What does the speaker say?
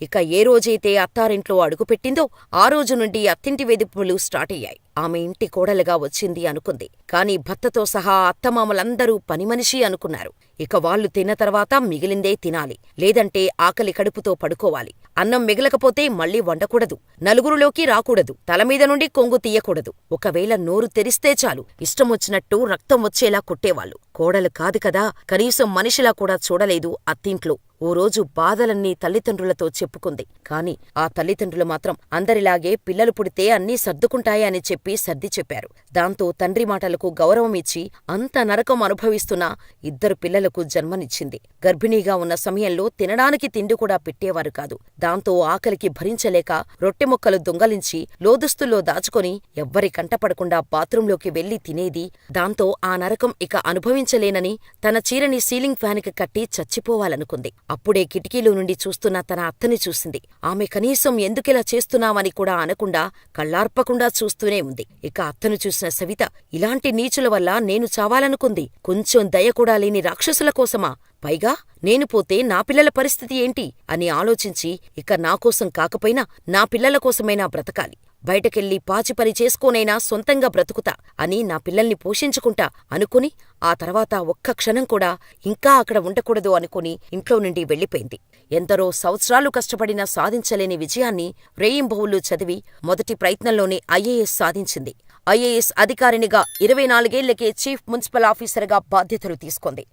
ఇక ఏ రోజైతే అత్తారింట్లో అడుగుపెట్టిందో ఆ రోజు నుండి అత్తింటి వేధింపులు స్టార్టయ్యాయి. ఆమె ఇంటి కోడలుగా వచ్చింది అనుకుంది. కాని భర్తతో సహా అత్తమామలందరూ పనిమనిషి అనుకున్నారు. ఇక వాళ్ళు తిన్న తర్వాత మిగిలిందే తినాలి, లేదంటే ఆకలి కడుపుతో పడుకోవాలి. అన్నం మిగలకపోతే మళ్ళీ వండకూడదు, నలుగురిలోకి రాకూడదు, తలమీద నుండి కొంగు తీయకూడదు. ఒకవేళ నోరు తెరిస్తే చాలు ఇష్టమొచ్చినట్టు రక్తం వచ్చేలా కొట్టేవాళ్ళు. కోడలు కాదు కదా, కనీసం మనిషిలా కూడా చూడలేదు అత్తింట్లో. ఓ రోజు బాధలన్నీ తల్లిదండ్రులతో చెప్పుకుంది. కాని ఆ తల్లిదండ్రులు మాత్రం అందరిలాగే పిల్లలు పుడితే అన్నీ సర్దుకుంటాయని చెప్పి సర్ది చెప్పారు. దాంతో తండ్రి మాటలకు గౌరవమిచ్చి అంత నరకం అనుభవిస్తున్నా ఇద్దరు పిల్లలకు జన్మనిచ్చింది. గర్భిణీగా ఉన్న సమయంలో తినడానికి తిండి కూడా పెట్టేవారు కాదు. దాంతో ఆకలికి భరించలేక రొట్టె ముక్కలు దొంగలించి లోదుస్తుల్లో దాచుకొని ఎవ్వరి కంటపడకుండా బాత్రూంలోకి వెళ్లి తినేది. దాంతో ఆ నరకం ఇక అనుభవించలేనని తన చీరని సీలింగ్ ఫ్యాన్కి కట్టి చచ్చిపోవాలనుకుంది. అప్పుడే కిటికీలో నుండి చూస్తున్న తన అత్తని చూసింది. ఆమె కనీసం ఎందుకిలా చేస్తున్నావని కూడా అనకుండా కళ్ళార్పకుండా చూస్తూనే ఉంది. ఇక అత్తను చూసిన సవిత ఇలాంటి నీచుల వల్ల నేను చావాలనుకుంది. కొంచెం దయ కూడా లేని రాక్షసుల కోసమా? పైగా నేను పోతే నా పిల్లల పరిస్థితి ఏంటి అని ఆలోచించి ఇక నాకోసం కాకపోయినా నా పిల్లల కోసమైనా బ్రతకాలి, బయటకెళ్ళి పాచిపని చేసుకోనైనా సొంతంగా బ్రతుకుతా అని నా పిల్లల్ని పోషించుకుంటా అనుకుని ఆ తర్వాత ఒక్క క్షణం కూడా ఇంకా అక్కడ ఉండకూడదు అనుకుని ఇంట్లో నుండి వెళ్ళిపోయింది. ఎందరో సంవత్సరాలు కష్టపడినా సాధించలేని విజయాన్ని రేయింబవళ్లు చదివి మొదటి ప్రయత్నంలోనే ఐఏఎస్ సాధించింది. ఐఏఎస్ అధికారినిగా 24 ఏళ్లకే చీఫ్ మున్సిపల్ ఆఫీసర్గా బాధ్యతలు తీసుకుంది.